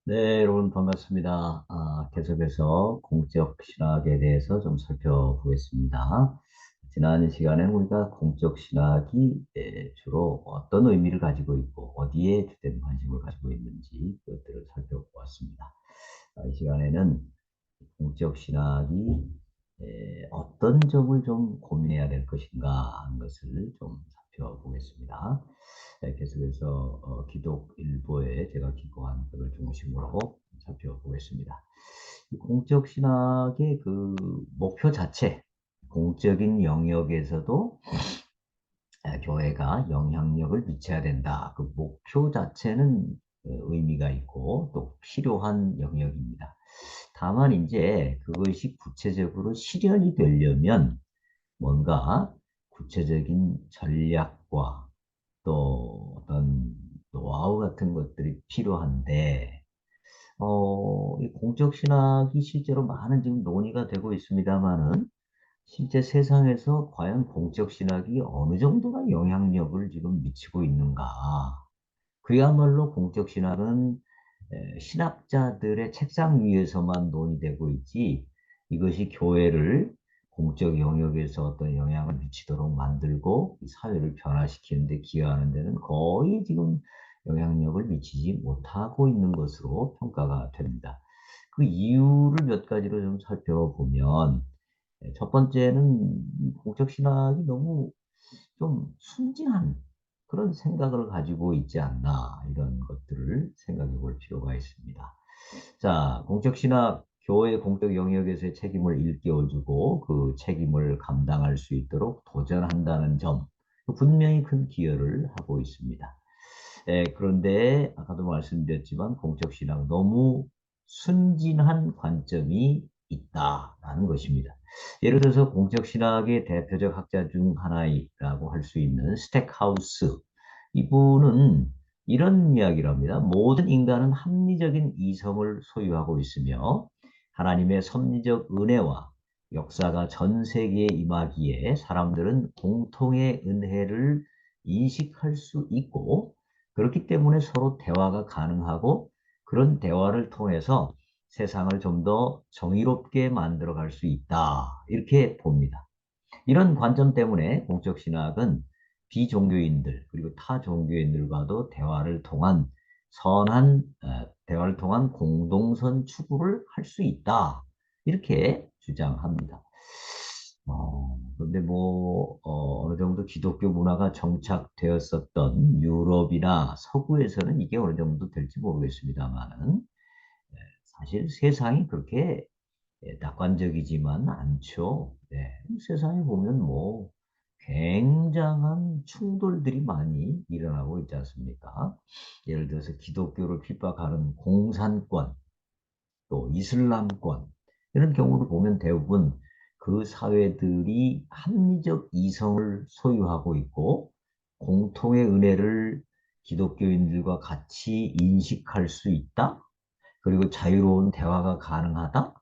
네, 여러분 반갑습니다. 계속해서 공적 신학에 대해서 좀 살펴보겠습니다. 지난 시간에 우리가 공적 신학이 주로 어떤 의미를 가지고 있고 어디에 주된 관심을 가지고 있는지 그것들을 살펴보았습니다. 이 시간에는 공적 신학이 어떤 점을 좀 고민해야 될 것인가 하는 것을 좀 살펴보겠습니다. 계속해서 기독일보에 제가 기고한 것을 중심으로 살펴보겠습니다. 이 공적 신학의 그 목표 자체, 공적인 영역에서도 교회가 영향력을 미쳐야 된다. 그 목표 자체는 의미가 있고 또 필요한 영역입니다. 다만 이제 그것이 구체적으로 실현이 되려면 뭔가 구체적인 전략과 또 어떤 노하우 같은 것들이 필요한데, 이 공적 신학이 실제로 많은 지금 논의가 되고 있습니다만은 실제 세상에서 과연 공적 신학이 어느 정도나 영향력을 지금 미치고 있는가? 그야말로 공적 신학은 신학자들의 책상 위에서만 논의되고 있지 이것이 교회를 공적 영역에서 어떤 영향을 미치도록 만들고 이 사회를 변화시키는 데 기여하는 데는 거의 지금 영향력을 미치지 못하고 있는 것으로 평가가 됩니다. 그 이유를 몇 가지로 좀 살펴보면 첫 번째는 공적 신학이 너무 좀 순진한 그런 생각을 가지고 있지 않나 이런 것들을 생각해 볼 필요가 있습니다. 자, 공적 신학 교회 공적 영역에서의 책임을 일깨워주고 그 책임을 감당할 수 있도록 도전한다는 점 분명히 큰 기여를 하고 있습니다. 그런데 아까도 말씀드렸지만 공적 신학 너무 순진한 관점이 있다라는 것입니다. 예를 들어서 공적 신학의 대표적 학자 중 하나이라고 할 수 있는 스택하우스 이분은 이런 이야기를 합니다. 모든 인간은 합리적인 이성을 소유하고 있으며 하나님의 섭리적 은혜와 역사가 전 세계에 임하기에 사람들은 공통의 은혜를 인식할 수 있고 그렇기 때문에 서로 대화가 가능하고 그런 대화를 통해서 세상을 좀 더 정의롭게 만들어 갈 수 있다. 이렇게 봅니다. 이런 관점 때문에 공적 신학은 비종교인들 그리고 타 종교인들과도 대화를 통한 공동선 추구를 할 수 있다. 이렇게 주장합니다. 그런데 어느 정도 기독교 문화가 정착되었었던 유럽이나 서구에서는 이게 어느 정도 될지 모르겠습니다만은 사실 세상이 그렇게 낙관적이지만 않죠. 네. 세상에 보면 굉장한 충돌들이 많이 일어나고 있지 않습니까? 예를 들어서 기독교를 핍박하는 공산권, 또 이슬람권, 이런 경우를 보면 대부분 그 사회들이 합리적 이성을 소유하고 있고 공통의 은혜를 기독교인들과 같이 인식할 수 있다? 그리고 자유로운 대화가 가능하다?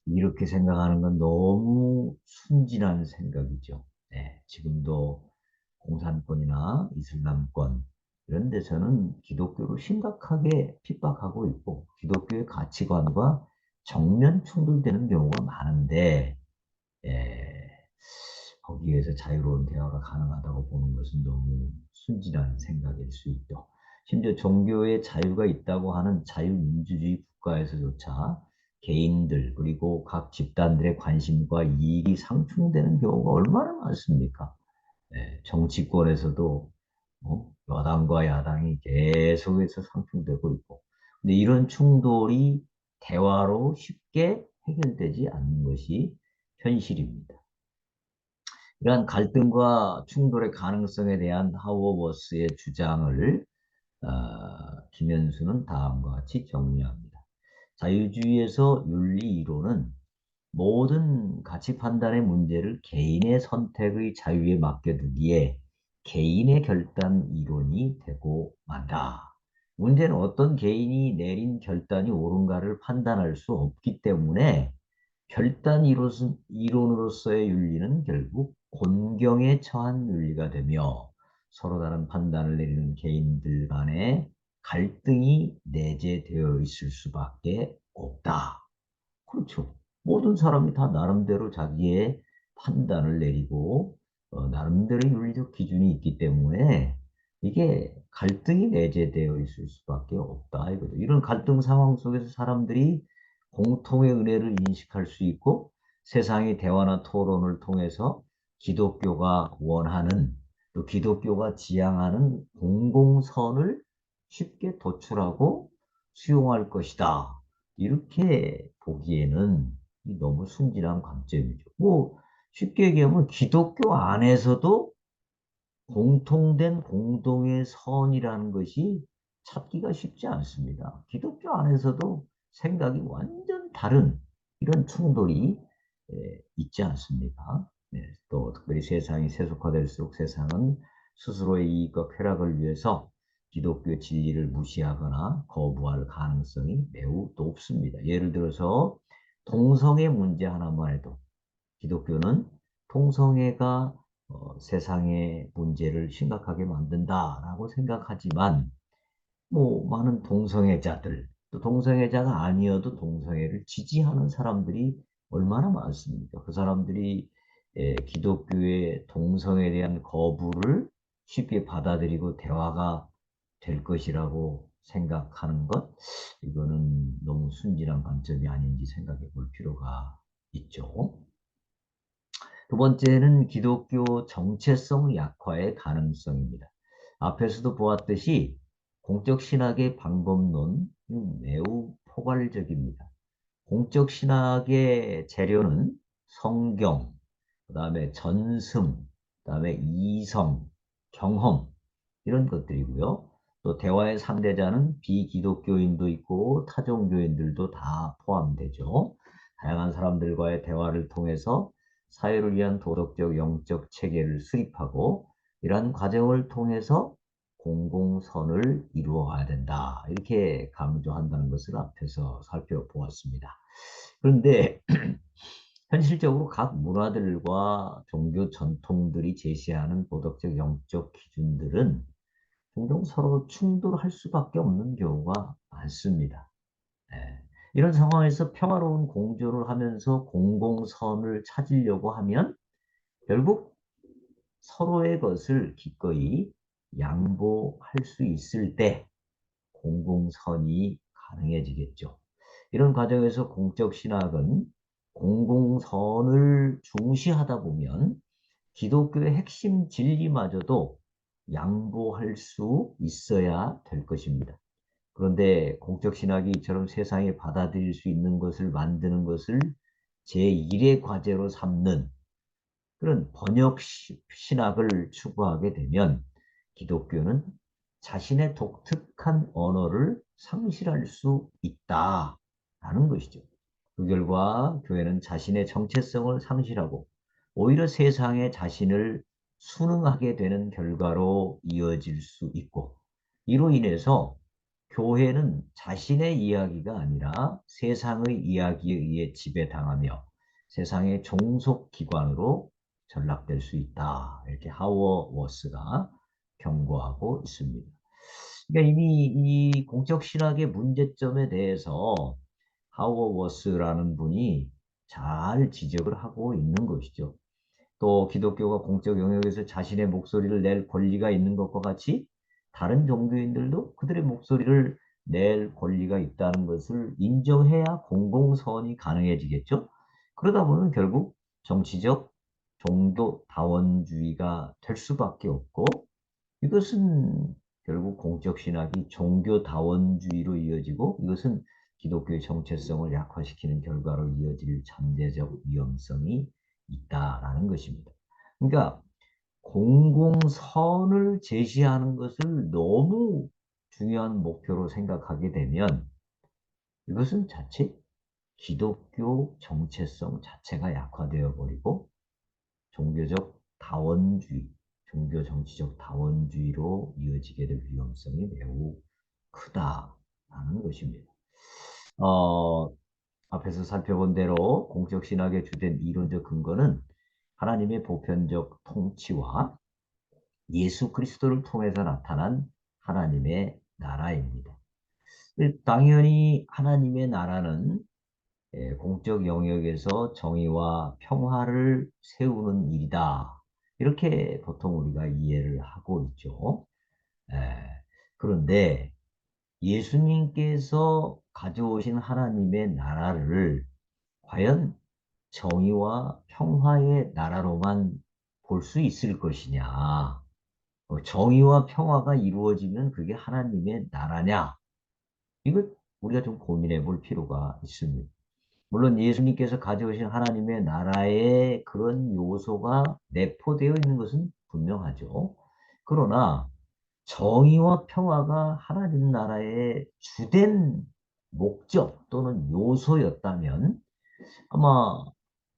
이렇게 생각하는 건 너무 순진한 생각이죠. 네, 지금도 공산권이나 이슬람권 이런 데서는 기독교를 심각하게 핍박하고 있고 기독교의 가치관과 정면 충돌되는 경우가 많은데 예, 거기에서 자유로운 대화가 가능하다고 보는 것은 너무 순진한 생각일 수 있죠. 심지어 종교의 자유가 있다고 하는 자유민주주의 국가에서조차 개인들 그리고 각 집단들의 관심과 이익이 상충되는 경우가 얼마나 많습니까? 정치권에서도 여당과 야당이 계속해서 상충되고 있고 근데 이런 충돌이 대화로 쉽게 해결되지 않는 것이 현실입니다. 이러한 갈등과 충돌의 가능성에 대한 하워버스의 주장을 어, 김현수는 다음과 같이 정리합니다. 자유주의에서 윤리 이론은 모든 가치 판단의 문제를 개인의 선택의 자유에 맡겨두기에 개인의 결단 이론이 되고 만다. 문제는 어떤 개인이 내린 결단이 옳은가를 판단할 수 없기 때문에 결단 이론으로서의 윤리는 결국 곤경에 처한 윤리가 되며 서로 다른 판단을 내리는 개인들 간의 갈등이 내재되어 있을 수밖에 없다. 그렇죠. 모든 사람이 다 나름대로 자기의 판단을 내리고 나름대로의 윤리적 기준이 있기 때문에 이게 갈등이 내재되어 있을 수밖에 없다 이거죠. 이런 갈등 상황 속에서 사람들이 공통의 은혜를 인식할 수 있고 세상의 대화나 토론을 통해서 기독교가 원하는 또 기독교가 지향하는 공공선을 쉽게 도출하고 수용할 것이다. 이렇게 보기에는 너무 순진한 관점이죠. 뭐 쉽게 얘기하면 기독교 안에서도 공통된 공동의 선이라는 것이 찾기가 쉽지 않습니다. 기독교 안에서도 생각이 완전 다른 이런 충돌이 있지 않습니까? 네, 또 특별히 세상이 세속화될수록 세상은 스스로의 이익과 쾌락을 위해서 기독교 진리를 무시하거나 거부할 가능성이 매우 높습니다. 예를 들어서 동성애 문제 하나만 해도 기독교는 동성애가 세상의 문제를 심각하게 만든다라고 생각하지만 뭐 많은 동성애자들 또 동성애자가 아니어도 동성애를 지지하는 사람들이 얼마나 많습니까? 그 사람들이 기독교의 동성애에 대한 거부를 쉽게 받아들이고 대화가 될 것이라고 생각하는 것, 이거는 너무 순진한 관점이 아닌지 생각해 볼 필요가 있죠. 두 번째는 기독교 정체성 약화의 가능성입니다. 앞에서도 보았듯이 공적 신학의 방법론 매우 포괄적입니다. 공적 신학의 재료는 성경, 그 다음에 전승, 그 다음에 이성, 경험 이런 것들이고요. 또 대화의 상대자는 비기독교인도 있고 타종교인들도 다 포함되죠. 다양한 사람들과의 대화를 통해서 사회를 위한 도덕적, 영적 체계를 수립하고 이러한 과정을 통해서 공공선을 이루어가야 된다. 이렇게 강조한다는 것을 앞에서 살펴보았습니다. 그런데 현실적으로 각 문화들과 종교 전통들이 제시하는 도덕적, 영적 기준들은 종종 서로 충돌할 수밖에 없는 경우가 많습니다. 예. 이런 상황에서 평화로운 공존을 하면서 공공선을 찾으려고 하면 결국 서로의 것을 기꺼이 양보할 수 있을 때 공공선이 가능해지겠죠. 이런 과정에서 공적 신학은 공공선을 중시하다 보면 기독교의 핵심 진리마저도 양보할 수 있어야 될 것입니다. 그런데 공적 신학이 이처럼 세상에 받아들일 수 있는 것을 만드는 것을 제1의 과제로 삼는 그런 번역 신학을 추구하게 되면 기독교는 자신의 독특한 언어를 상실할 수 있다라는 것이죠. 그 결과 교회는 자신의 정체성을 상실하고 오히려 세상에 자신을 순응하게 되는 결과로 이어질 수 있고 이로 인해서 교회는 자신의 이야기가 아니라 세상의 이야기에 의해 지배당하며 세상의 종속 기관으로 전락될 수 있다. 이렇게 하워워스가 경고하고 있습니다. 그러니까 이미 이 공적 신학의 문제점에 대해서 하워워스라는 분이 잘 지적을 하고 있는 것이죠. 또 기독교가 공적 영역에서 자신의 목소리를 낼 권리가 있는 것과 같이 다른 종교인들도 그들의 목소리를 낼 권리가 있다는 것을 인정해야 공공선이 가능해지겠죠. 그러다 보면 결국 정치적 종교 다원주의가 될 수밖에 없고 이것은 결국 공적 신학이 종교 다원주의로 이어지고 이것은 기독교의 정체성을 약화시키는 결과로 이어질 잠재적 위험성이 있다라는 것입니다. 그러니까 공공선을 제시하는 것을 너무 중요한 목표로 생각하게 되면 이것은 자칫 기독교 정체성 자체가 약화되어 버리고 종교적 다원주의, 종교 정치적 다원주의로 이어지게 될 위험성이 매우 크다라는 것입니다. 어, 앞에서 살펴본 대로 공적 신학의 주된 이론적 근거는 하나님의 보편적 통치와 예수 그리스도를 통해서 나타난 하나님의 나라입니다. 당연히 하나님의 나라는 공적 영역에서 정의와 평화를 세우는 일이다. 이렇게 보통 우리가 이해를 하고 있죠. 에, 그런데 예수님께서 가져오신 하나님의 나라를 과연 정의와 평화의 나라로만 볼 수 있을 것이냐? 정의와 평화가 이루어지면 그게 하나님의 나라냐? 이걸 우리가 좀 고민해 볼 필요가 있습니다. 물론 예수님께서 가져오신 하나님의 나라에 그런 요소가 내포되어 있는 것은 분명하죠. 그러나 정의와 평화가 하나님 나라의 주된 목적 또는 요소였다면 아마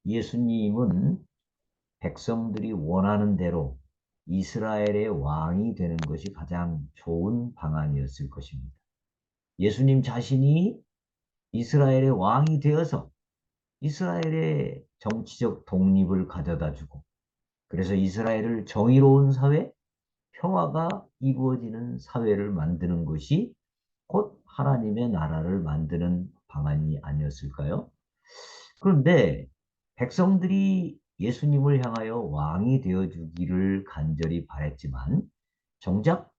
예수님은 백성들이 원하는 대로 이스라엘의 왕이 되는 것이 가장 좋은 방안이었을 것입니다. 예수님 자신이 이스라엘의 왕이 되어서 이스라엘의 정치적 독립을 가져다 주고 그래서 이스라엘을 정의로운 사회, 평화가 이루어지는 사회를 만드는 것이 곧 하나님의 나라를 만드는 방안이 아니었을까요? 그런데 백성들이 예수님을 향하여 왕이 되어 주기를 간절히 바랬지만 정작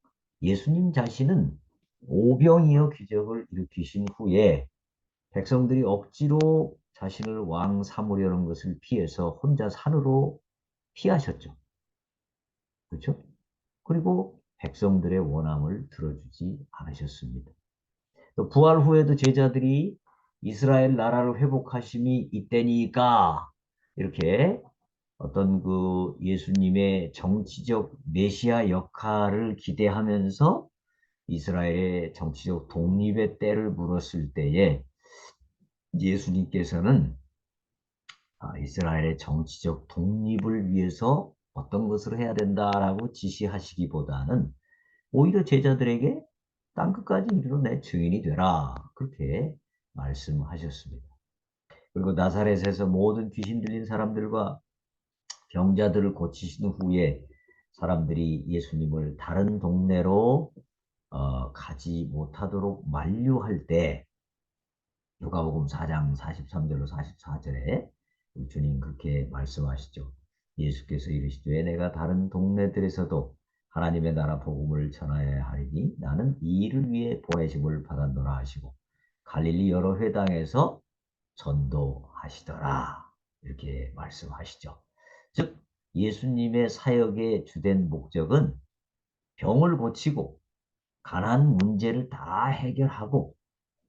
예수님 자신은 오병이어 기적을 일으키신 후에 백성들이 억지로 자신을 왕 삼으려는 것을 피해서 혼자 산으로 피하셨죠. 그렇죠? 그리고 백성들의 원함을 들어주지 않으셨습니다. 또 부활 후에도 제자들이 이스라엘 나라를 회복하심이 이때니까 이렇게 어떤 그 예수님의 정치적 메시아 역할을 기대하면서 이스라엘의 정치적 독립의 때를 물었을 때에 예수님께서는 이스라엘의 정치적 독립을 위해서 어떤 것을 해야 된다라고 지시하시기보다는 오히려 제자들에게 땅 끝까지 이르러 내 증인이 되라. 그렇게 말씀하셨습니다. 그리고 나사렛에서 모든 귀신 들린 사람들과 병자들을 고치신 후에 사람들이 예수님을 다른 동네로 가지 못하도록 만류할 때 누가복음 4장 43절로 44절에 주님 그렇게 말씀하시죠. 예수께서 이르시되 내가 다른 동네들에서도 하나님의 나라 복음을 전하여야 하리니 나는 이 일을 위해 보내심을 받았노라 하시고 갈릴리 여러 회당에서 전도하시더라. 이렇게 말씀하시죠. 즉 예수님의 사역의 주된 목적은 병을 고치고 가난 문제를 다 해결하고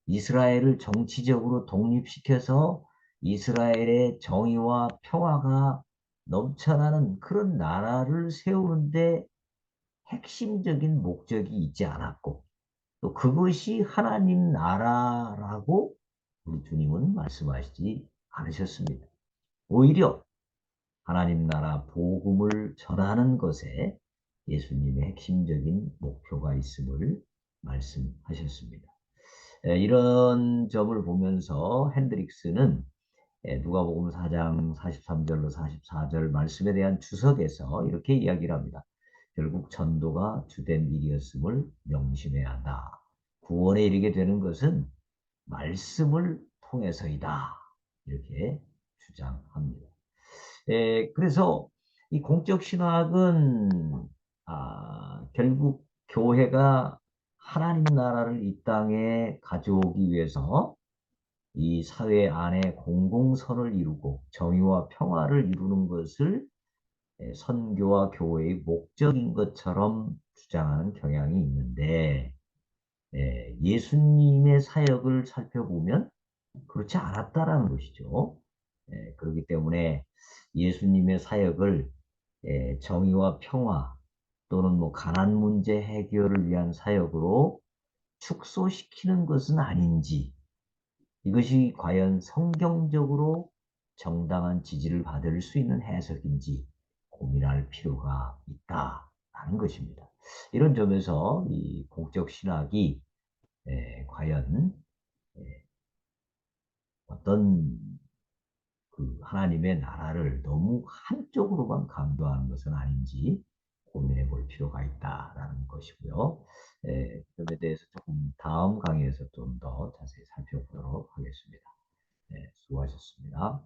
이스라엘을 정치적으로 독립시켜서 이스라엘의 정의와 평화가 넘쳐나는 그런 나라를 세우는데 핵심적인 목적이 있지 않았고 또 그것이 하나님 나라라고 우리 주님은 말씀하시지 않으셨습니다. 오히려 하나님 나라 복음을 전하는 것에 예수님의 핵심적인 목표가 있음을 말씀하셨습니다. 이런 점을 보면서 핸드릭스는 누가복음 4장 43절로 44절 말씀에 대한 주석에서 이렇게 이야기를 합니다. 결국 전도가 주된 일이었음을 명심해야 한다. 구원에 이르게 되는 것은 말씀을 통해서이다. 이렇게 주장합니다. 그래서 이 공적 신학은 결국 교회가 하나님 나라를 이 땅에 가져오기 위해서 이 사회 안에 공공선을 이루고 정의와 평화를 이루는 것을 선교와 교회의 목적인 것처럼 주장하는 경향이 있는데 예수님의 사역을 살펴보면 그렇지 않았다라는 것이죠. 그렇기 때문에 예수님의 사역을 정의와 평화 또는 뭐 가난 문제 해결을 위한 사역으로 축소시키는 것은 아닌지 이것이 과연 성경적으로 정당한 지지를 받을 수 있는 해석인지 고민할 필요가 있다라는 것입니다. 이런 점에서 이 공적 신학이 과연 어떤 그 하나님의 나라를 너무 한쪽으로만 강조하는 것은 아닌지 고민해 볼 필요가 있다라는 것이고요. 그에 대해서 조금 다음 강의에서 좀 더 자세히 살펴보도록 하겠습니다. 네, 수고하셨습니다.